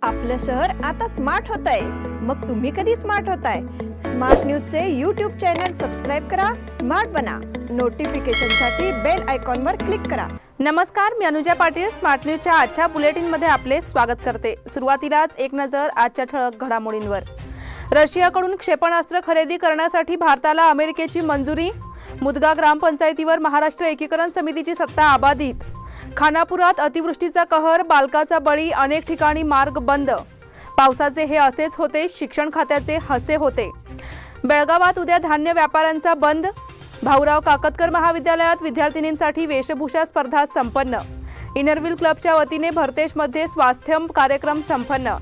आपलं शहर आता स्मार्ट होतंय. मग तुम्ही कधी स्मार्ट होताय? स्मार्ट न्यूजचे YouTube चॅनल सबस्क्राइब करा, स्मार्ट बना. नोटिफिकेशनसाठी बेल आयकॉनवर क्लिक करा. नमस्कार, मी अनुजा पाटील स्मार्ट न्यूजच्या आजच्या बुलेटिनमध्ये आपले स्वागत करते. सुरुवातीलाच एक नजर आजच्या ठळक घडामोडींवर. रशियाकडून क्षेपणास्त्र खरेदी करण्यासाठी भारताला अमेरिकेची मंजुरी. मुदगा ग्रामपंचायतीवर महाराष्ट्र एकीकरण समितीची सत्ता अबाधित. खानापुरात अतिवृष्टीचा कहर, बालकाचा बळी, अनेक ठिकाणी मार्ग बंद. पावसाचे हे असेच होते, शिक्षण खात्याचे हसे होते. बेळगावात उद्या धान्य व्यापाऱ्यांचा बंद. भाऊराव काकतकर महाविद्यालयात विद्यार्थिनींसाठी वेशभूषा स्पर्धा संपन्न. इनरव्हील क्लबच्या वतीने भरतेशमध्ये स्वास्थ्यम कार्यक्रम संपन्न.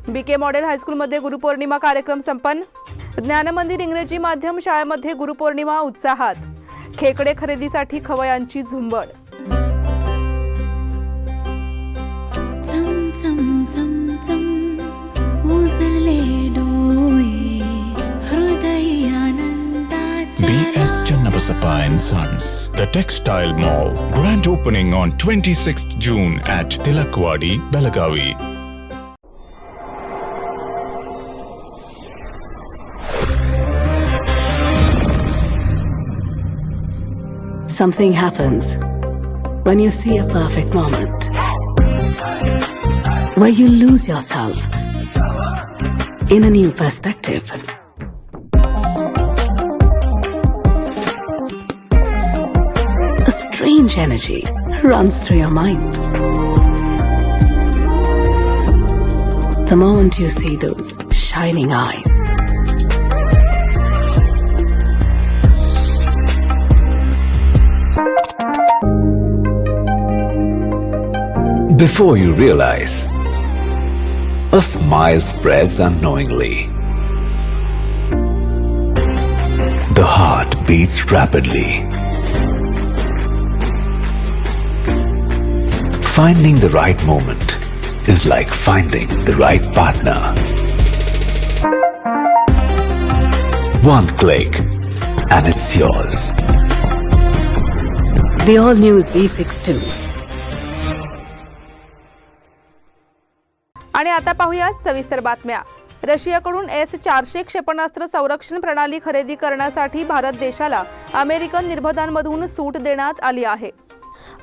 बीके मॉडेल हायस्कूलमध्ये गुरुपौर्णिमा कार्यक्रम संपन्न. ज्ञानमंदिर इंग्रजी माध्यम शाळेमध्ये गुरुपौर्णिमा उत्साहात. खेकडे खरेदीसाठी खवयांची झुंबड. B.S. Channabasappa and Sons, The Textile Mall. Grand opening on 26th June at Tilakwadi, Belagavi. Something happens when you see a perfect moment, where you lose yourself in a new perspective. A strange energy runs through your mind. The moment you see those shining eyes, before you realize, a smile spreads unknowingly. The heart beats rapidly. Finding the right moment is like finding the right partner. One click and it's yours. the all-new Z62. आणि आता पाहूया सविस्तर बातम्या. रशियाकडून S-400 क्षेपणास्त्र संरक्षण प्रणाली खरेदी करण्यासाठी भारत देशाला अमेरिकन निर्बंधांमधून सूट देण्यात आली आहे.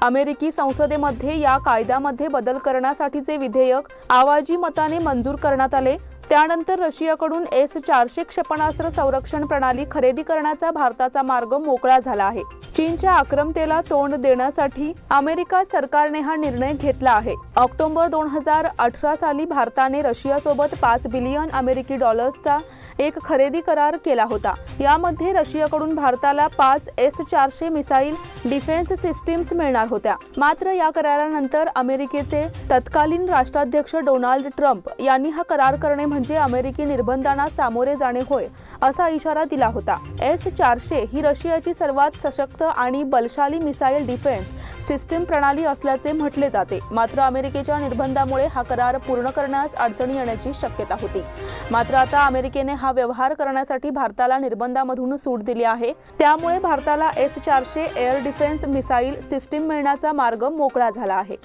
अमेरिकी संसदेमध्ये या कायद्यामध्ये बदल करण्यासाठीचे विधेयक आवाजी मताने मंजूर करण्यात आले. त्यानंतर रशियाकडून S-400 क्षेपणास्त्र संरक्षण प्रणाली खरेदी करण्याचा भारताचा मार्ग मोकळा झाला आहे. चीनच्या आक्रमतेला तोंड देण्यासाठी अमेरिका सरकारने हा निर्णय घेतला आहे. ऑक्टोबर 2018 साली भारताने रशियासोबत 5 बिलियन अमेरिकी डॉलर्सचा एक खरेदी करार केला होता. यामध्ये रशियाकडून भारताला 5 S-400 मिसाईल डिफेन्स सिस्टीम्स मिळणार होत्या. मात्र या करारानंतर अमेरिकेचे तत्कालीन राष्ट्राध्यक्ष डोनाल्ड ट्रम्प यांनी हा करार करणे म्हणजे अमेरिकी निर्बंधांना सामोरे जाणे होय असा इशारा दिला होता. S-400 ही रशियाची सर्वात सशक्त आणि बलशाली मिसाईल डिफेन्स सिस्टीम प्रणाली असल्याचे म्हटले जाते. मात्र अमेरिकेच्या निर्बंधामुळे हा करार पूर्ण करण्यास अडचणी येण्याची शक्यता होती. मात्र आता अमेरिकेने हा व्यवहार करण्यासाठी भारताला निर्बंधामधून सूट दिली आहे. त्यामुळे भारताला S-400 air defence missile system मिळण्याचा मार्ग मोकळा झाला आहे.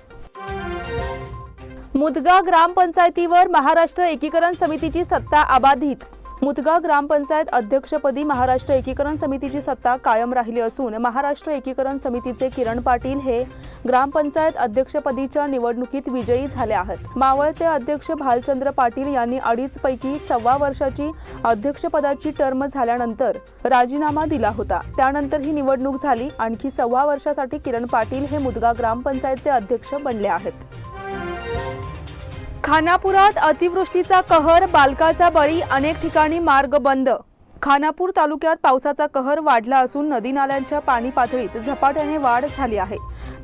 मुदगा ग्रामपंचायतीवर महाराष्ट्र एकीकरण समितीची सत्ता अबाधित. मुदगा ग्रामपंचायत अध्यक्षपदी महाराष्ट्र एकीकरण समितीची सत्ता कायम राहिली असून महाराष्ट्र एकीकरण समितीचे किरण पाटील हे ग्रामपंचायत अध्यक्षपदीच्या निवडणुकीत विजयी झाले आहेत. मावळते अध्यक्ष भालचंद्र पाटील यांनी 2.5 पैकी 1.25 वर्षाची अध्यक्षपदाची टर्म झाल्यानंतर राजीनामा दिला होता. त्यानंतर ही निवडणूक झाली. आणखी 1.25 वर्षासाठी किरण पाटील हे मुदगा ग्रामपंचायतचे अध्यक्ष बनले आहेत. खानापुरात अतिवृष्टीचा कहर, बालकाचा बळी, अनेक ठिकाणी मार्ग बंद. खानापूर तालुक्यात पावसाचा कहर वाढला असून नदी नाल्यांच्या पाणी पातळीत झपाट्याने वाढ झाली आहे.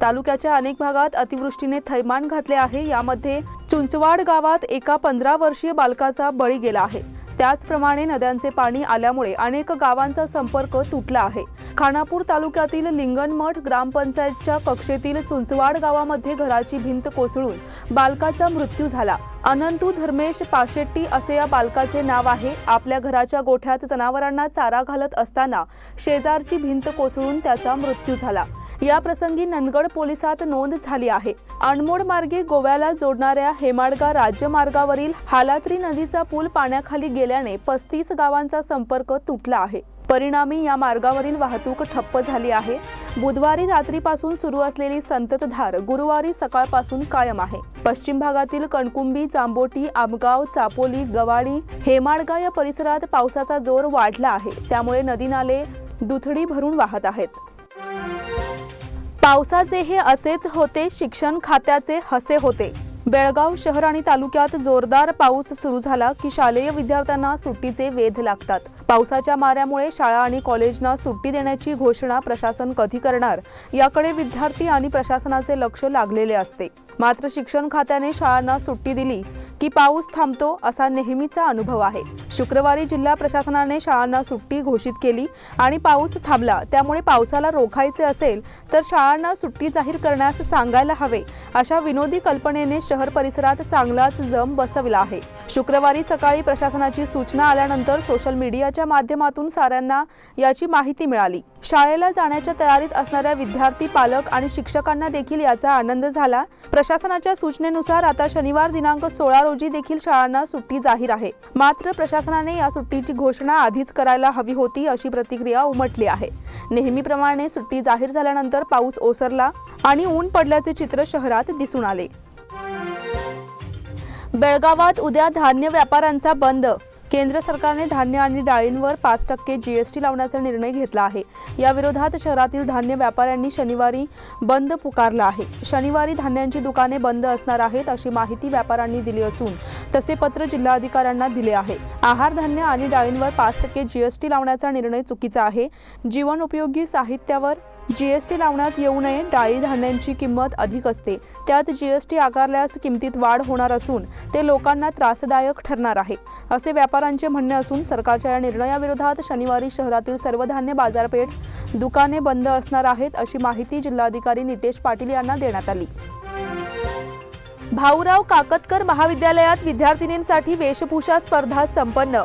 तालुक्याच्या अनेक भागात अतिवृष्टीने थैमान घातले आहे. यामध्ये चुंचवाड गावात एका 15 वर्षीय बालकाचा बळी गेला आहे. त्याचप्रमाणे नद्यांचे पाणी आल्यामुळे अनेक गावांचा संपर्क तुटला आहे. खानापूर तालुक्यातील लिंगणमठ ग्रामपंचायतच्या कक्षेतील चुंचवाड गावामध्ये घराची भिंत कोसळून बालकाचा मृत्यू झाला. अनंतू धर्मेश पाशेट्टी असे या बालकाचे नाव आहे. आपल्या घराच्या गोठ्यात जनावरांना चारा घालत असताना शेजारची भिंत कोसळून त्याचा मृत्यू झाला. या प्रसंगी नंदगड पोलिसात नोंद झाली आहे. अणमोड मार्गे गोव्याला जोडणाऱ्या हेमाडगा राज्यमार्गावरील हालात्री नदीचा पूल पाण्याखाली गेल्याने 35 गावांचा संपर्क तुटला आहे. परिणामी या मार्गावरील वाहतूक ठप्प झाली आहे. बुधवारी रात्रीपासून सुरू असलेली संततधार गुरुवारी सकाळपासून कायम आहे. पश्चिम भागातील कणकुंबी, जांबोटी, आमगाव, चापोली, गवाडी, हेमाडगा या परिसरात पावसाचा जोर वाढला आहे. त्यामुळे नदी नाले दुथडी भरून वाहत आहेत. पावसाचे हे असेच होते, शिक्षण खात्याचे हसे होते. बेळगाव शहर आणि तालुक्यात जोरदार पाऊस सुरू झाला की शालेय विद्यार्थ्यांना सुट्टीचे वेध लागतात. पावसाच्या माऱ्यामुळे शाळा आणि कॉलेजना सुट्टी देण्याची घोषणा प्रशासन कधी करणार याकडे विद्यार्थी आणि प्रशासनाचे लक्ष लागलेले असते. मात्र शिक्षण खात्याने शाळांना सुट्टी दिली की पाऊस थांबतो असा नेहमीचा अनुभव आहे. शुक्रवारी जिल्हा प्रशासनाने शाळांना सुट्टी घोषित केली आणि पाऊस थांबला. त्यामुळे पावसाला रोखायचे असेल तर शाळांना सुट्टी जाहीर करण्यास सांगायला हवे अशा विनोदी कल्पनेने शहर परिसरात चांगलाच जम बसविला आहे. शुक्रवारी सकाळी प्रशासनाची सूचना आल्यानंतर सोशल मीडियाच्या माध्यमातून साऱ्यांना याची माहिती मिळाली. शाळेला जाण्याच्या तयारीत असणाऱ्या विद्यार्थी, पालक आणि शिक्षकांना देखील याचा आनंद झाला. प्रशासनाच्या सूचनेनुसार आता शनिवार दिनांक 16 रोजी देखील शाळांना सुट्टी जाहीर आहे. मात्र प्रशासनाने या सुट्टीची घोषणा आधीच करायला हवी होती अशी प्रतिक्रिया उमटली आहे. नेहमीप्रमाणे सुट्टी जाहीर झाल्यानंतर पाऊस ओसरला आणि ऊन पडल्याचे चित्र शहरात दिसून आले. बेळगावात उद्या धान्य व्यापाऱ्यांचा बंद. केंद्र सरकारने धान्य आणि डाळींवर 5% GST लावण्याचा निर्णय घेतला आहे. या विरोधात शहरातील धान्य व्यापाऱ्यांनी शनिवारी बंद पुकारला आहे. शनिवारी धान्यांची दुकाने बंद असणार आहेत अशी माहिती व्यापाऱ्यांनी दिली असून तसे पत्र जिल्हाधिकाऱ्यांना दिले आहे. आहार धान्य आणि डाळींवर 5% GST लावण्याचा निर्णय चुकीचा आहे. जीवनोपयोगी साहित्यावर GST लावण्यात येऊ नये. डाळी धान्यांची किंमत अधिक असते, त्यात GST आकारल्यास किमतीत वाढ होणार असून ते लोकांना त्रासदायक ठरणार आहे असे व्यापाऱ्यांचे म्हणणे असून सरकारच्या या निर्णयाविरोधात शनिवारी शहरातील सर्व धान्य बाजारपेठ दुकाने बंद असणार आहेत अशी माहिती जिल्हाधिकारी नितेश पाटील यांना देण्यात आली. भाऊराव काकतकर महाविद्यालयात विद्यार्थिनींसाठी वेशभूषा स्पर्धा संपन्न.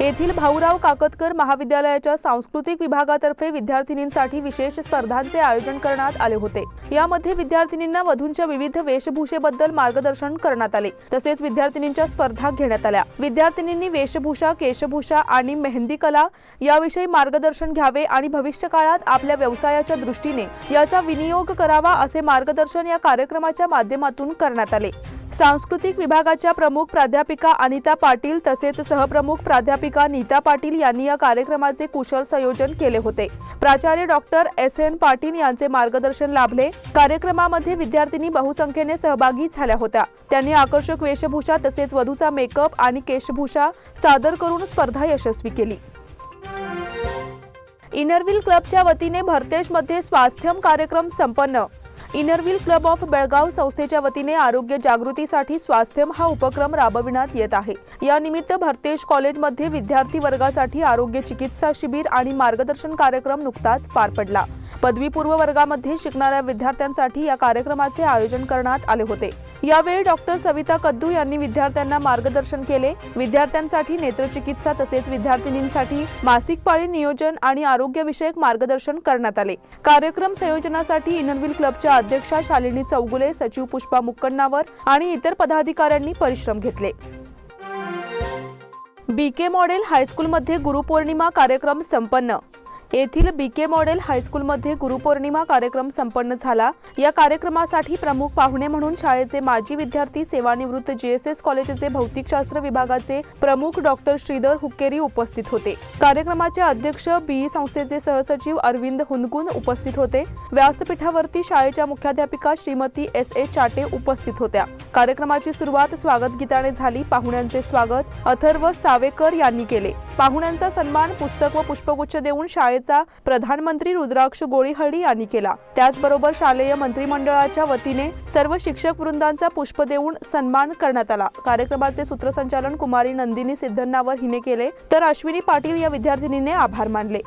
येथील भाऊराव काकतकर महाविद्यालयाच्या सांस्कृतिक विभागातर्फे विद्यार्थिनींसाठी विशेष स्पर्धांचे आयोजन करण्यात आले होते. यामध्ये विद्यार्थिनींना वधूंच्या विविध वेशभूषेबद्दल मार्गदर्शन करण्यात आले. तसेच विद्यार्थिनींच्या स्पर्धा घेण्यात आल्या. विद्यार्थिनींनी वेशभूषा, केशभूषा आणि मेहंदी कला याविषयी मार्गदर्शन घ्यावे आणि भविष्यकाळात आपल्या व्यवसायाच्या दृष्टीने याचा विनियोग करावा असे मार्गदर्शन या कार्यक्रमाच्या माध्यमातून करण्यात आले. सांस्कृतिक विभागाच्या प्रमुख प्राध्यापिका अनिता पाटील तसेच सहप्रमुख प्राध्यापिका नीता पाटील यांनी या कार्यक्रमाचे कुशल संयोजन केले होते. प्राचार्य डॉक्टर SN पाटील यांचे मार्गदर्शन लाभले. कार्यक्रमामध्ये विद्यार्थिनी बहुसंख्येने सहभागी झाल्या होत्या. त्यांनी आकर्षक वेशभूषा तसेच वधूचा मेकअप आणि केशभूषा सादर करून स्पर्धा यशस्वी केली. इनरव्हील क्लबच्या वतीने भरतेजमध्ये स्वास्थ्यम कार्यक्रम संपन्न. इनरव्हील क्लब ऑफ बेळगाव संस्थेच्या वतीने आरोग्य जागृतीसाठी स्वास्थ्यम हा उपक्रम राबविण्यात येत आहे. या निमित्त भरतेज कॉलेजमध्ये विद्यार्थी वर्गासाठी आरोग्य चिकित्सा शिबिर आणि मार्गदर्शन कार्यक्रम नुकताच पार पडला. पदवीपूर्व वर्गामध्ये शिकणाऱ्या विद्यार्थ्यांसाठी या कार्यक्रमाचे आयोजन करण्यात आले होते. यावेळी डॉक्टर सविता कद्दू यांनी विद्यार्थ्यांना मार्गदर्शन केले. विद्यार्थ्यांसाठी नेत्रचिकित्सा तसेच विद्यार्थिनींसाठी मासिक पाळी नियोजन आणि आरोग्यविषयक मार्गदर्शन करण्यात आले. कार्यक्रम संयोजनासाठी इनरव्हील क्लबच्या अध्यक्षा शालिनी चौगुले, सचिव पुष्पा मुक्कन्नावर आणि इतर पदाधिकाऱ्यांनी परिश्रम घेतले. BK मॉडेल हायस्कूलमध्ये गुरुपौर्णिमा कार्यक्रम संपन्न. येथील BK मॉडेल हायस्कूलमध्ये गुरुपौर्णिमा कार्यक्रम संपन्न झाला. या कार्यक्रमासाठी प्रमुख पाहुणे म्हणून शाळेचे माजी विद्यार्थी, सेवानिवृत्त JSS कॉलेजचे भौतिकशास्त्र विभागाचे प्रमुख डॉक्टर श्रीधर हुक्केरी उपस्थित होते. कार्यक्रमाचे अध्यक्ष BE संस्थेचे सहसचिव अरविंद हुंदकुन उपस्थित होते. व्यासपीठावरती शाळेच्या मुख्याध्यापिका श्रीमती SA चाटे उपस्थित होत्या. कार्यक्रमाची सुरुवात स्वागत गीताने झाली. पाहुण्यांचे स्वागत अथर्व सावेकर यांनी केले. पाहुण्यांचा सन्मान पुस्तक व पुष्पगुच्छ देऊन शाळेचा प्रधानमंत्री रुद्राक्ष गोळीहळ्ळी यांनी केला. त्याचबरोबर शालेय मंत्रिमंडळाच्या वतीने सर्व शिक्षक वृंदांचा पुष्प देऊन सन्मान करण्यात आला. कार्यक्रमाचे सूत्रसंचालन कुमारी नंदिनी सिद्धन्नावर हिने केले तर अश्विनी पाटील या विद्यार्थिनीने आभार मानले.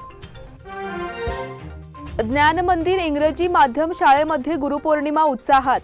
ज्ञान मंदिर इंग्रजी माध्यम शाळेमध्ये गुरुपौर्णिमा उत्साहात.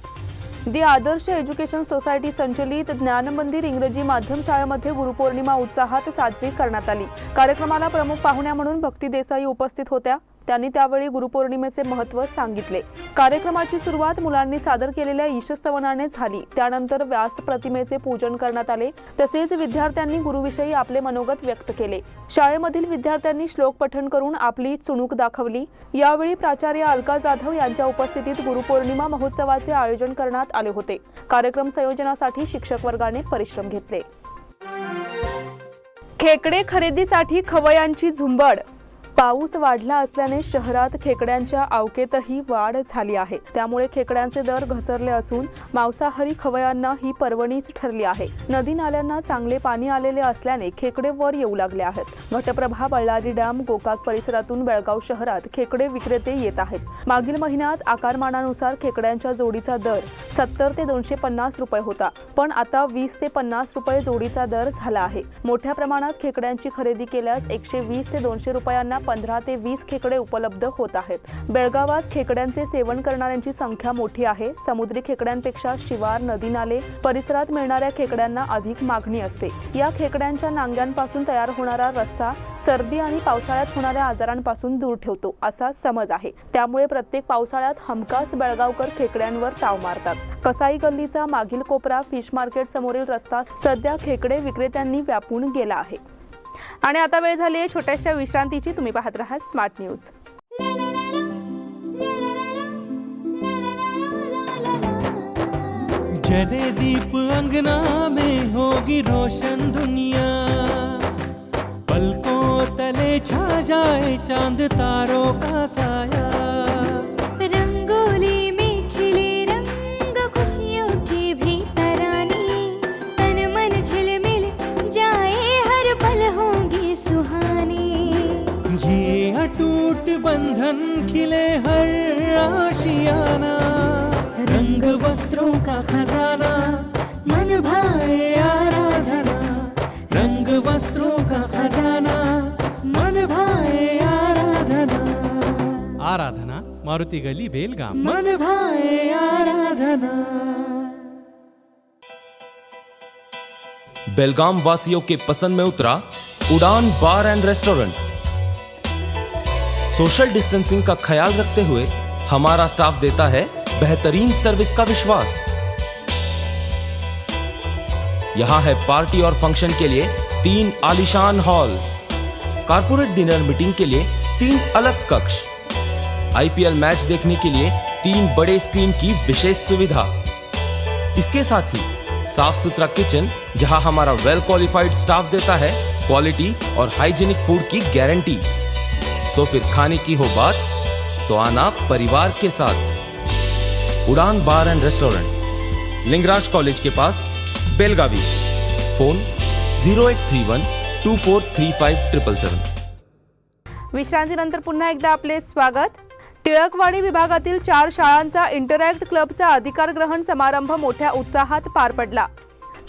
दी आदर्श एज्युकेशन सोसायटी संचलित ज्ञान मंदिर इंग्रजी माध्यम शाळेमध्ये गुरुपौर्णिमा उत्साहात साजरी करण्यात आली. कार्यक्रमाला प्रमुख पाहुण्या म्हणून भक्ती देसाई उपस्थित होत्या. त्यांनी त्यावेळी गुरुपौर्णिमेचे महत्त्व सांगितले. कार्यक्रमाची सुरुवात मुलांनी सादर केलेल्या ईशस्तवनाने झाली. त्यानंतर व्यास प्रतिमेचे पूजन करण्यात आले. तसेच विद्यार्थ्यांनी गुरुविषयी आपले मनोगत व्यक्त केले. शाळेमधील विद्यार्थ्यांनी श्लोक पठण करून आपली चुणूक दाखवली. यावेळी प्राचार्य अलका जाधव यांच्या उपस्थितीत गुरुपौर्णिमा महोत्सवाचे आयोजन करण्यात आले होते. कार्यक्रम संयोजनासाठी शिक्षक वर्गाने परिश्रम घेतले. खेकडे खरेदीसाठी खवयांची झुंबड. पाऊस वाढला असल्याने शहरात खेकड्यांच्या आवकेतही वाढ झाली आहे. त्यामुळे खेकड्यांचे दर घसरले असून मांसाहारी खवयांना ही पर्वणीच ठरली आहे. नदी नाल्यांना चांगले पाणी आलेले असल्याने खेकडे वर येऊ लागले आहेत. घटप्रभा, बळ्ळारी डॅम, गोकाक परिसरातून बेळगाव शहरात खेकडे विक्रेते येत आहेत. मागील महिन्यात आकारमानानुसार खेकड्यांच्या जोडीचा दर 70 ते 250 रुपये होता, पण आता 20 ते 50 रुपये जोडीचा दर झाला आहे. मोठ्या प्रमाणात खेकड्यांची खरेदी केल्यास 120 ते 200 रुपयांना 15 ते 20 खेकडे उपलब्ध होत आहेत. बेळगावात खेकड्यांचे सेवन करणाऱ्यांची संख्या मोठी आहे. समुद्री खेकड्यांपेक्षा शिवार, नदी नाले परिसरात मिळणाऱ्या खेकड्यांना अधिक मागणी असते. या खेकड्यांच्या नांग्यांपासून तयार होणारा रस्सा सर्दी आणि पावसाळ्यात होणाऱ्या आजारांपासून दूर ठेवतो असा समज आहे. त्यामुळे प्रत्येक पावसाळ्यात हमखास बेळगावकर खेकड्यांवर ताव मारतात. कसाई गल्लीचा मागील कोपरा फिश मार्केट समोरील रस्ता सध्या खेकडे विक्रेत्यांनी व्यापून गेला आहे. आणि आता वेळ झाली आहे छोट्याशा विश्रांतीची. तुम्ही पाहत रहा स्मार्ट न्यूज. जले दीप अंगना में होगी रोशन दुनिया, पलकों तले छा जाए चांद तारों का साया, रंगोली में खिले रंग खुशियों की भी तरानी, तन मन झिलमिल जाए हर पल होंगी सुहानी, ये अटूट बंधन खिले हर आशियाना, रंग वस्त्रों का खजाना मन भाए आराधना, रंग वस्त्रों का खजाना मन भाए आराधना, आराधना मारुति गली बेलगाम, मन भाए आराधना। बेलगाम वासियों के पसंद में उतरा उड़ान बार एंड रेस्टोरेंट। सोशल डिस्टेंसिंग का ख्याल रखते हुए हमारा स्टाफ देता है बेहतरीन सर्विस का विश्वास। यहां है पार्टी और फंक्शन के लिए 3 आलीशान हॉल, कारपोरेट डिनर मीटिंग के लिए 3 अलग कक्ष, आईपीएल मैच देखने के लिए 3 बड़े स्क्रीन की विशेष सुविधा। इसके साथ ही साफ सुथरा किचन जहां हमारा वेल क्वालिफाइड स्टाफ देता है क्वालिटी और हाइजीनिक फूड की गारंटी। तो फिर खाने की हो बात तो आना परिवार के साथ। उड़ान बार एंड रेस्टोरेंट, लिंगराज कॉलेज के पास, बेलगावी। फोन 0831 2435 विश्रांतीनंतर पुन्हा एकदा आपले स्वागत. टिळकवाडी विभागातील 4 शाळांचा इंटरॅक्ट क्लबचा अधिकार ग्रहण समारंभ मोठ्या उत्साहात पार पडला.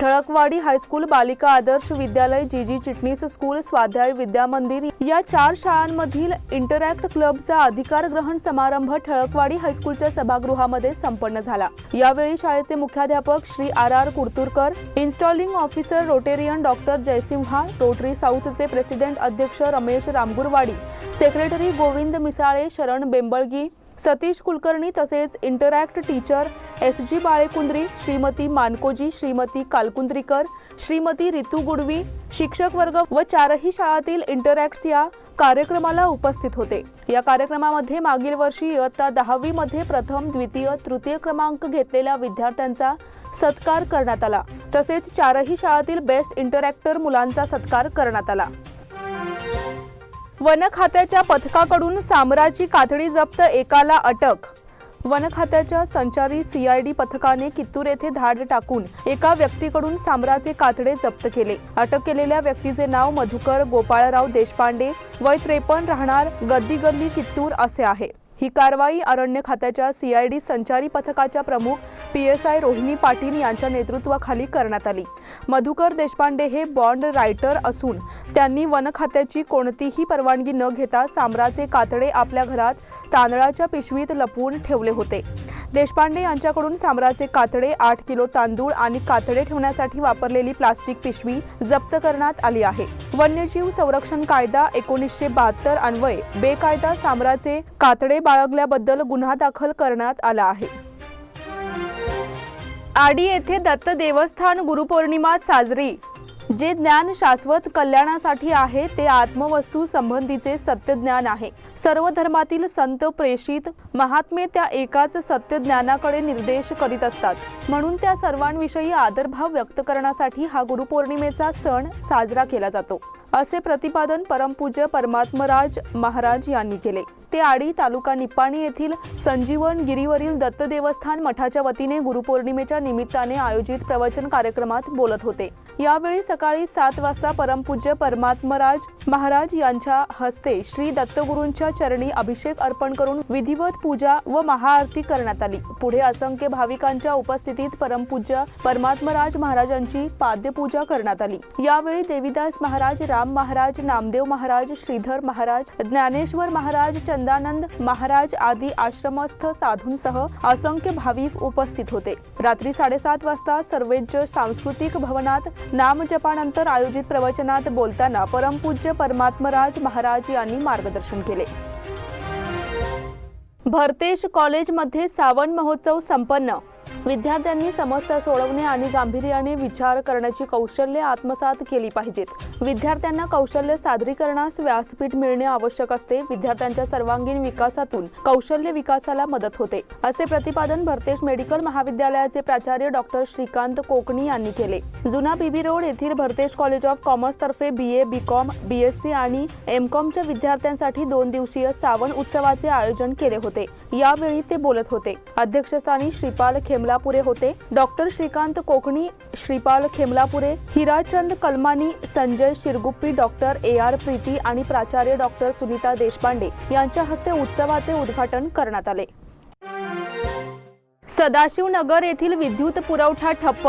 टिळकवाडी हायस्कूल, बालिका आदर्श विद्यालय, जीजी चिटणीस स्कूल, स्वाध्याय विद्या मंदिर या 4 शाळांमधील इंटरॅक्ट क्लबचा अधिकार ग्रहण समारंभ टिळकवाडी हायस्कूलच्या सभागृहामध्ये संपन्न झाला. यावेळी शाळेचे मुख्याध्यापक Shri RR Kudturkar, installing officer Rotarian doctor Jaysinha, Rotary साऊथचे प्रेसिडेंट अध्यक्ष रमेश रामगुरवाडी, सेक्रेटरी गोविंद मिसाळे, शरण बेंबळगी, सतीश कुलकर्णी तसेच interact teacher SG Balekundri, Shrimati Mankoji, Shrimati Kalkundrikar, Shrimati Ritu Gudvi, शिक्षक वर्ग व 4ही शाळातील इंटरॅक्ट्स या कार्यक्रमाला उपस्थित होते. या कार्यक्रमामध्ये मागील वर्षी इयत्ता 10वी मध्ये प्रथम, द्वितीय, तृतीय क्रमांक घेतलेल्या विद्यार्थ्यांचा सत्कार करण्यात आला. तसेच 4ही शाळातील बेस्ट इंटरॅक्टर मुलांचा सत्कार करण्यात आला. वन खात्याच्या पथकाकडून सामराची कातडी जप्त, एकाला अटक. वन खात्याच्या संचारी CID पथकाने कित्तूर येथे धाड टाकून एका व्यक्तीकडून सामराचे कातडे जप्त केले. अटक केलेल्या व्यक्तीचे नाव मधुकर गोपाळराव देशपांडे, वय 53, राहणार गद्दी गल्ली, कित्तूर असे आहे. ही कारवाई अरण्य खात्याच्या CID संचारी पथकाच्या प्रमुख PSI रोहिणी पाटील यांच्या नेतृत्वाखाली करण्यात आली. मधुकर देशपांडे हे बॉन्ड रायटर असून त्यांनी वन खात्याची कोणतीही परवानगी न घेता सांबराचे कातडे आपल्या घरात तांदळाच्या पिशवीत लपवून ठेवले होते. देशपांडे यांच्याकडून सांबराचे कातडे, 8 किलो तांदूळ आणि कातडे ठेवण्यासाठी वापरलेली प्लास्टिक पिशवी जप्त करण्यात आली आहे. वन्यजीव संरक्षण कायदा 1972 अन्वये बेकायदा सांबराचे कातडे बाळगल्याबद्दल गुन्हा दाखल करण्यात आला आहे. आडी येथे दत्त देवस्थान गुरुपौर्णिमा साजरी. जे ज्ञान शाश्वत कल्याणासाठी आहे ते आत्मवस्तू संबंधीचे सत्य ज्ञान आहे. सर्व धर्मातील संत, प्रेषित, महात्मे त्या एकाच सत्य ज्ञानाकडे निर्देश करीत असतात. म्हणून त्या सर्वांविषयी आदरभाव व्यक्त करण्यासाठी हा गुरुपौर्णिमेचा सण साजरा केला जातो, असे प्रतिपादन परमपूज्य परमात्मराज महाराज यांनी केले. ते आडी तालुका निपाणी येथील संजीवन गिरीवरील दत्त देवस्थान मठाच्या वतीने गुरुपौर्णिमेच्या निमित्ताने आयोजित प्रवचन कार्यक्रमात बोलत होते. यावेळी सकाळी 7 वाजता परमपूज्य परमात्मराज महाराज यांच्या हस्ते श्री दत्तगुरूंच्या चरणी अभिषेक अर्पण करून विधिवत पूजा व महाआरती करण्यात आली. पुढे असंख्य भाविकांच्या उपस्थितीत परमपूज्य परमात्मराज महाराजांची पाद्यपूजा करण्यात आली. यावेळी देवीदास महाराज, राम महाराज, नामदेव महाराज, श्रीधर महाराज, ज्ञानेश्वर महाराज, चंदानंद महाराज आदी आश्रमस्थ साधूंसह असंख्य भाविक उपस्थित होते. रात्री 7:30 वाजता सर्वेज्य सांस्कृतिक भवनात नामजपानंतर आयोजित प्रवचनात बोलताना परमपूज्य परमात्मराज महाराज यांनी मार्गदर्शन केले. भरतेश कॉलेजमध्ये सावन महोत्सव संपन्न. विद्यार्थ्यांनी समस्या सोडवणे आणि गांभीर्याने विचार करण्याची कौशल्ये आत्मसात केली पाहिजेत. विद्यार्थ्यांना कौशल्य सादरीकरणास व्यासपीठ मिळणे आवश्यक असते. विद्यार्थ्यांच्या सर्वांगीण विकासातून कौशल्य विकासाला मदत होते, असे प्रतिपादन भरतेश मेडिकल महाविद्यालयाचे प्राचार्य डॉक्टर श्रीकांत कोकणी यांनी केले. जुना बीबी रोड येथील भरतेश कॉलेज ऑफ कॉमर्स तर्फे BA, BCom, BSc आणि MComच्या विद्यार्थ्यांसाठी 2 दिवसीय सावन उत्सवाचे आयोजन केले होते. यावेळी ते बोलत होते. अध्यक्षस्थानी श्रीपाल खेमलापुरे होते. Doctor Shrikant Kokani, Shripal Khemlapure, Hirachand Kalmani, Sanjay Shirguppi, doctor AR Preeti आणि प्राचार्य डॉक्टर सुनीता देशपांडे यांच्या हस्ते उत्सवाचे उद्घाटन करण्यात आले. सदाशिवनगर येथील विद्युत पुरवठा ठप्प.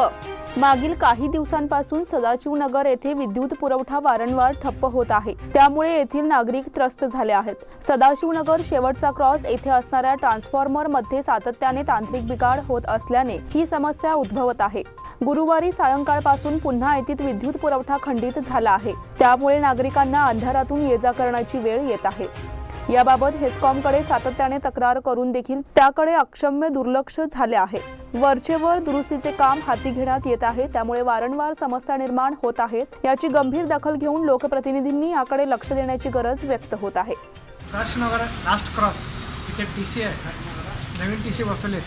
मागील काही दिवसांपासून सदाशिवनगर येथे विद्युत पुरवठा वारंवार ठप्प होत आहे. त्यामुळे येथील नागरिक त्रस्त झाले आहेत. सदाशिवनगर शेवटचा क्रॉस येथे असणाऱ्या ट्रान्सफॉर्मर मध्ये सातत्याने तांत्रिक बिघाड होत असल्याने ही समस्या उद्भवत आहे. गुरुवारी सायंकाळपासून पुन्हा येथील विद्युत पुरवठा खंडित झाला आहे. त्यामुळे नागरिकांना अंधारातून ये-जा करण्याची वेळ येत आहे. याबाबत हेस्कॉमकडे सातत्याने तक्रार करून देखील त्याकडे अक्षम्य दुर्लक्ष झाले आहे. वरचेवर दुरुस्तीचे काम हाती घेण्यात येत आहे. त्यामुळे वारंवार समस्या निर्माण होत आहेत. याची गंभीर दखल घेऊन लोकप्रतिनिधींनी याकडे लक्ष देण्याची गरज व्यक्त होत आहे. सदाशिवनगर लास्ट क्रॉस इथे TC आहे, नवीन TC बसवले.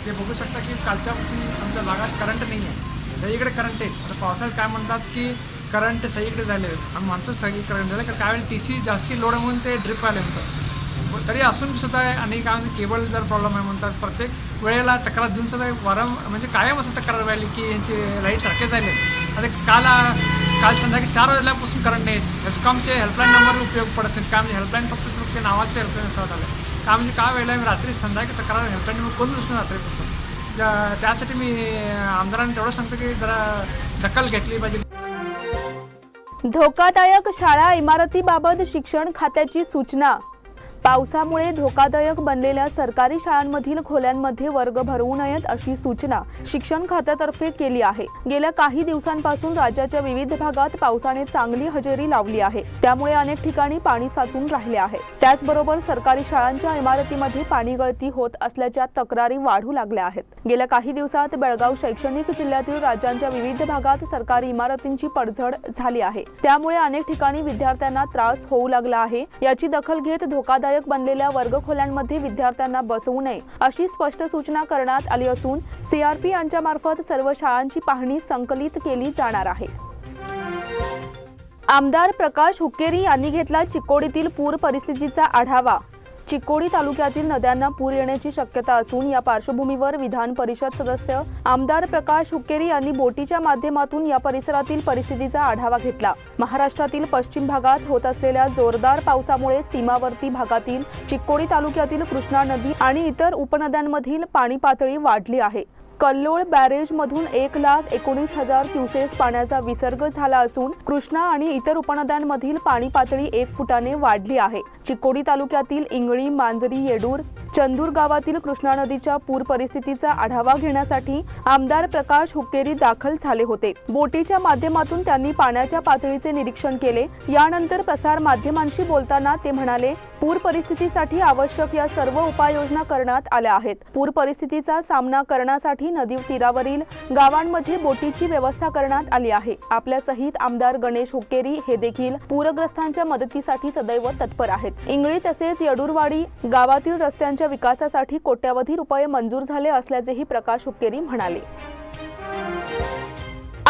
ते बघू शकता की कालच्यापासून आमच्या भागात करंट नाही आहे. सगळीकडे करंट आहे. आता पावसाळ्यात काय म्हणतात की करंट सगळीकडे झाले. आम्ही म्हणतो सगळी करंट झालं, कारण काय TC जास्ती लोड म्हणून ते ड्रिप आले म्हणतात. तरी असून सुद्धा आणि काय केबल जर प्रॉब्लेम आहे म्हणतात. प्रत्येक वेळेला तक्रार देऊन सुद्धा म्हणजे कायम असं तक्रार व्हायली की यांचे लाईट सारखे झाले. आता काल संध्याकाळी 4 वाजल्यापासून करंट नाही. हेस्कॉमचे हेल्पलाईन नंबर उपयोग पडत नाहीत. काय म्हणजे हेल्पलाईन फक्त ते नावाचे हेल्पलाईन असं झालं. काय म्हणजे काय वेळेला मी रात्री संध्याकाळी तक्रार हेल्पलाईन नंबर कोण दुसरं रात्रीपासून. त्यासाठी मी आमदारांना तेवढं सांगतो की जरा दखल घेतली पाहिजे. धोकादायक शाळा इमारतीबाबत शिक्षण खात्याची सूचना. पावसामुळे धोकादायक बनलेल्या सरकारी शाळांमधील खोल्यांमध्ये वर्ग भरवू नयेत अशी सूचना शिक्षण खात्यातर्फे केली आहे. गेल्या काही दिवसांपासून राज्याच्या विविध भागात पावसाने चांगली हजेरी लावली आहे. त्यामुळे अनेक ठिकाणी पाणी साचून राहिले आहे. त्याचबरोबर सरकारी शाळांच्या इमारतीमध्ये पाणी गळती होत असल्याच्या तक्रारी वाढू लागल्या आहेत. गेल्या काही दिवसात बेळगाव शैक्षणिक जिल्ह्यातील राज्यांच्या विविध भागात सरकारी इमारतींची पडझड झाली आहे. त्यामुळे अनेक ठिकाणी विद्यार्थ्यांना त्रास होऊ लागला आहे. याची दखल घेत धोकादायक बनलेल्या वर्गखोल्यांमध्ये विद्यार्थ्यांना बसवू नये अशी स्पष्ट सूचना करण्यात आली असून CRP यांच्या मार्फत सर्व शाळांची पाहणी संकलित केली जाणार आहे. आमदार प्रकाश हुक्केरी यांनी घेतला चिकोडीतील पूर परिस्थितीचा आढावा. चिकोडी तालुक्यातील नद्यांना पूर येण्याची शक्यता असून या पार्श्वभूमीवर विधान परिषद सदस्य आमदार प्रकाश हुक्केरी यांनी बोटीच्या माध्यमातून या परिसरातील परिस्थितीचा आढावा घेतला. महाराष्ट्रातील पश्चिम भागात होत असलेल्या जोरदार पावसामुळे सीमावर्ती भागातील चिकोडी तालुक्यातील कृष्णा नदी आणि इतर उपनद्यांमधील पाणी पातळी वाढली आहे. कल्लोळ बॅरेजमधून 1,19,000 क्युसेस पाण्याचा विसर्ग झाला असून कृष्णा आणि इतर उपनद्यांमधील पाणी पातळी 1 फुटाने वाढली आहे. चिकोडी तालुक्यातील इंगळी, मांजरी, येडूर, चंदूर गावातील कृष्णा नदीच्या पूर परिस्थितीचा आढावा घेण्यासाठी आमदार प्रकाश हुक्केरी दाखल झाले होते. बोटीच्या माध्यमातून त्यांनी पाण्याच्या पातळीचे निरीक्षण केले. यानंतर प्रसार माध्यमांशी बोलताना ते म्हणाले, पूर परिस्थितीसाठी आवश्यक या सर्व उपाययोजना करण्यात आल्या आहेत. पूर परिस्थितीचा सामना करण्यासाठी नदी तीरावरील गावांमध्ये बोटीची व्यवस्था करण्यात आली आहे. आपल्या सहित आमदार गणेश हुक्केरी हे देखील पूरग्रस्तांच्या मदतीसाठी सदैव तत्पर आहेत. इंगळी तसेच येडूरवाडी गावातील रस्त्यांच्या विकासासाठी कोट्यावधी रुपये मंजूर झाले असल्याचेही प्रकाश हुक्केरी म्हणाले.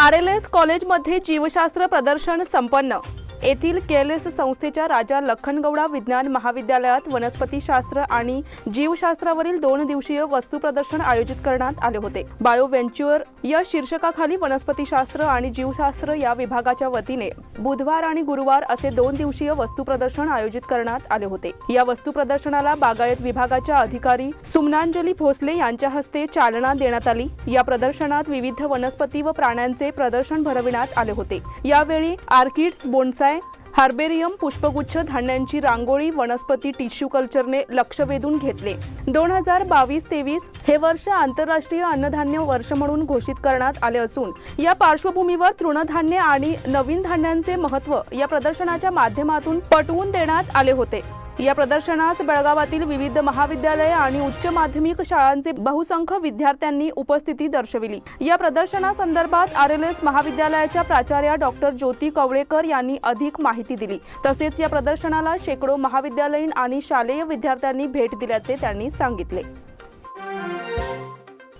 RLS कॉलेजमध्ये जीवशास्त्र प्रदर्शन संपन्न. येथील केएलएस संस्थेच्या राजा लखनगौडा विज्ञान महाविद्यालयात वनस्पतीशास्त्र आणि जीवशास्त्रावरील 2 दिवसीय वस्तू प्रदर्शन आयोजित करण्यात आले होते. बायो व्हेंच्युअर या शीर्षकाखाली वनस्पतीशास्त्र आणि जीवशास्त्र या विभागाच्या वतीने बुधवार आणि गुरुवार असे 2 दिवसीय वस्तू प्रदर्शन आयोजित करण्यात आले होते. या वस्तू प्रदर्शनाला बागायत विभागाच्या अधिकारी सुमनांजली भोसले यांच्या हस्ते चालना देण्यात आली. या प्रदर्शनात विविध वनस्पती व प्राण्यांचे प्रदर्शन भरविण्यात आले होते. यावेळी आर्किड्स, बोन्साय, हार्बेरियम, पुष्पगुच्छ, धान्यांची रांगोळी, वनस्पती टिश्यू कल्चरने लक्ष वेधून घेतले. 2022-23 हे वर्ष आंतरराष्ट्रीय अन्नधान्य वर्ष म्हणून घोषित करण्यात आले असून या पार्श्वभूमीवर तृणधान्य आणि नवीन धान्यांचे महत्त्व या प्रदर्शनाच्या माध्यमातून पटवून देण्यात आले होते. या प्रदर्शनास बेळगावातील विविध महाविद्यालये आणि उच्च माध्यमिक शाळांचे बहुसंख्य विद्यार्थ्यांनी उपस्थिती दर्शविली. या प्रदर्शनासंदर्भात RLS महाविद्यालयाच्या प्राचार्या डॉक्टर ज्योती कवळेकर यांनी अधिक माहिती दिली. तसेच या प्रदर्शनाला शेकडो महाविद्यालयीन आणि शालेय विद्यार्थ्यांनी भेट दिल्याचे त्यांनी सांगितले.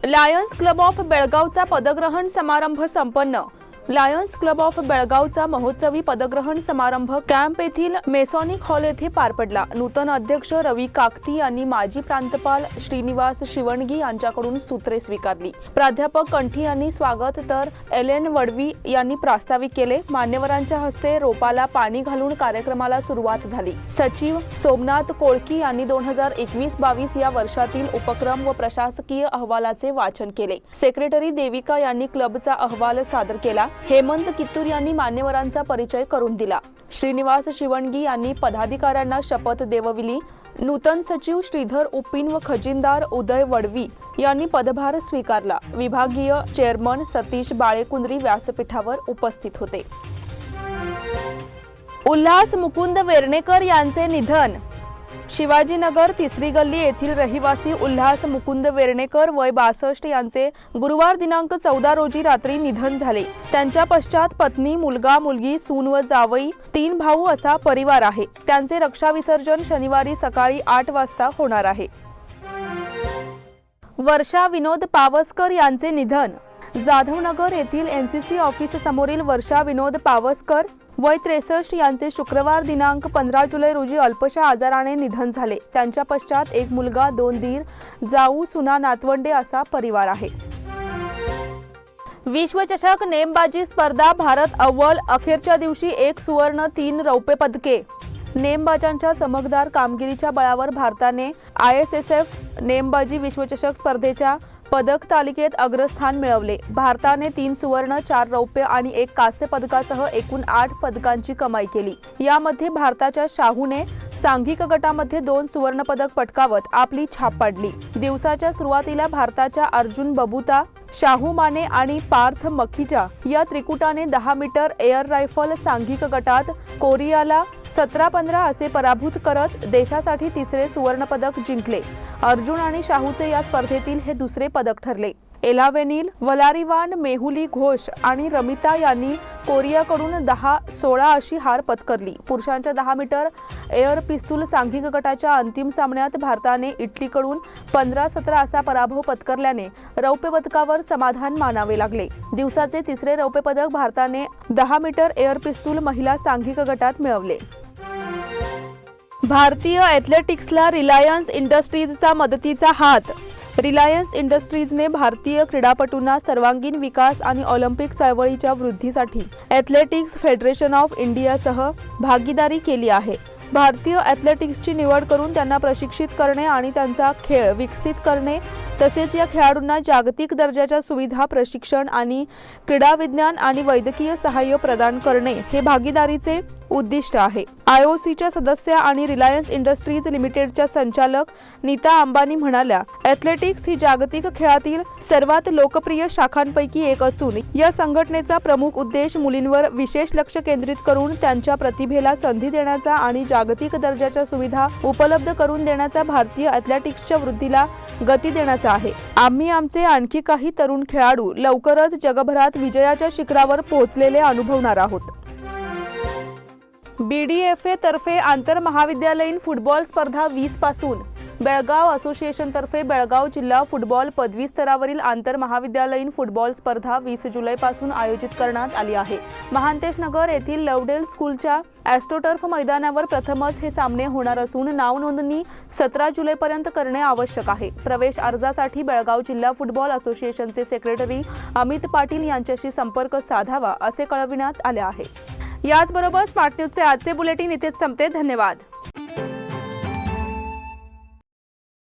लायन्स क्लब ऑफ बेळगावचा पदग्रहण समारंभ संपन्न. लायन्स क्लब ऑफ बेळगावचा महोत्सवी पदग्रहण समारंभ कॅम्प येथील मेसॉनिक हॉल येथे पार पडला. नूतन अध्यक्ष रवी काकती यांनी माजी प्रांतपाल श्रीनिवास शिवणगी यांच्याकडून सूत्रे स्वीकारली. प्राध्यापक कंठी यांनी स्वागत तर एलेन वडवी यांनी प्रास्ताविक केले. मान्यवरांच्या हस्ते रोपाला पाणी घालून कार्यक्रमाला सुरुवात झाली. सचिव सोमनाथ कोळकी यांनी 2021-22 या वर्षातील उपक्रम व प्रशासकीय अहवालाचे वाचन केले. सेक्रेटरी देविका यांनी क्लबचा अहवाल सादर केला. हेमंत कित्तूर यांनी मान्यवरांचा परिचय करून दिला. श्रीनिवास शिवणगी यांनी पदाधिकाऱ्यांना शपथ देवविली. नूतन सचिव श्रीधर उप्पीन व खजिनदार उदय वडवी यांनी पदभार स्वीकारला. विभागीय चेअरमन सतीश बाळेकुंद्री व्यासपीठावर उपस्थित होते. उल्हास मुकुंद वेर्णेकर यांचे निधन. शिवाजीनगर 3री गल्ली येथील रहिवासी उल्हास मुकुंद वेर्णेकर वय 62 यांचे गुरुवार दिनांक 14 रोजी रात्री निधन झाले. त्यांच्या पश्चात पत्नी, मुलगा, मुलगी, सून व जावई, 3 भाऊ असा परिवार आहे. त्यांचे रक्षाविसर्जन शनिवारी सकाळी 8 वाजता होणार आहे. वर्षा विनोद पावसकर यांचे निधन. जाधवनगर येथील NCC ऑफिस समोरील वर्षा विनोद पावसकर वय 63 यांचे शुक्रवार दिनांक 15 जुलै रोजी अल्पशा आजाराने निधन झाले. त्यांच्या पश्चात 1 मुलगा, 2 दीर, जाऊ, सुना, नातवंडे असा परिवार आहे. विश्वचषक नेमबाजी स्पर्धा भारत अव्वल. अखेरच्या दिवशी 1 सुवर्ण, 3 रौप्य पदके. नेमबाजांच्या चमकदार कामगिरीच्या बळावर भारताने ISSF नेमबाजी विश्वचषक स्पर्धेच्या पदक तालिकेत अग्रस्थान मिळवले. भारताने 3 सुवर्ण, 4 रौप्य आणि 1 कांस्य पदकासह एकूण 8 पदकांची कमाई केली. यामध्ये भारताच्या शाहूने सांघिक गटामध्ये 2 सुवर्ण पदक पटकावत आपली छाप पाडली. दिवसाच्या सुरुवातीला भारताच्या अर्जुन बबुता, शाहू माने आणि पार्थ मखीजा या त्रिकुटाने 10 मीटर एअर रायफल सांघिक गटात कोरियाला 17-15 असे पराभूत करत देशासाठी 3रे सुवर्ण पदक जिंकले. अर्जुन आणि शाहूचे या स्पर्धेतील हे 2रे पदक ठरले. एलावेनिल, वलारिवान, मेहुली घोष आणि रमिता यांनी कोरियाकडून 10-16 अशी हार पत्करली. पुरुषांच्या 10 मीटर एअर पिस्तूल सांघिक गटाच्या अंतिम सामन्यात भारताने इटलीकडून 15-17 असा पराभव पत्करल्याने रौप्य पदकावर समाधान मानावे लागले. दिवसाचे 3रे रौप्य पदक भारताने 10 मीटर एअर पिस्तूल महिला सांघिक गटात मिळवले. भारतीय ॲथलेटिक्सला रिलायन्स इंडस्ट्रीजचा मदतीचा हात. रिलायन्स इंडस्ट्रीजने भारतीय क्रीडापटूंना सर्वांगीण विकास आणि ऑलिम्पिक चळवळीच्या वृद्धीसाठी ॲथलेटिक्स फेडरेशन ऑफ इंडियासह भागीदारी केली आहे. भारतीय ॲथलेटिक्सची निवड करून त्यांना प्रशिक्षित करणे आणि त्यांचा खेळ विकसित करणे तसेच या खेळाडूंना जागतिक दर्जाच्या सुविधा, प्रशिक्षण आणि क्रीडा विज्ञान आणि वैद्यकीय सहाय्य प्रदान करणे हे भागीदारीचे उद्दिष्ट आहे. IOCच्या सदस्य आणि रिलायन्स इंडस्ट्रीज लिमिटेडच्या संचालक नीता अंबानी म्हणाल्या, ॲथलेटिक्स ही जागतिक खेळातील सर्वात लोकप्रिय शाखांपैकी एक असून या संघटनेचा प्रमुख उद्देश मुलींवर विशेष लक्ष केंद्रित करून त्यांच्या प्रतिभेला संधी देण्याचा आणि जागतिक दर्जाच्या सुविधा उपलब्ध करून देण्याचा भारतीय ॲथलेटिक्सच्या वृद्धीला गती देण्याचा आहे. आम्ही आमचे आणखी काही तरुण खेळाडू लवकरच जगभरात विजयाच्या शिखरावर पोहोचलेले अनुभवणार आहोत. BDFA तर्फे आंतरमहाविद्यालयीन फुटबॉल स्पर्धा 20 पासून. बेळगाव असोसिएशनतर्फे बेळगाव जिल्हा फुटबॉल पदवी स्तरावरील आंतरमहाविद्यालयीन फुटबॉल स्पर्धा 20 जुलैपासून आयोजित करण्यात आली आहे. महांतेश नगर येथील लवडेल स्कूलच्या ॲस्ट्रोटर्फ मैदानावर प्रथमच हे सामने होणार असून नाव नोंदणी 17 जुलैपर्यंत करणे आवश्यक आहे. प्रवेश अर्जासाठी बेळगाव जिल्हा फुटबॉल असोसिएशनचे सेक्रेटरी अमित पाटील यांच्याशी संपर्क साधावा असे कळविण्यात आले आहे. याचबरोबर स्मार्ट न्यूजचे आजचे बुलेटिन इथेच संपते. धन्यवाद.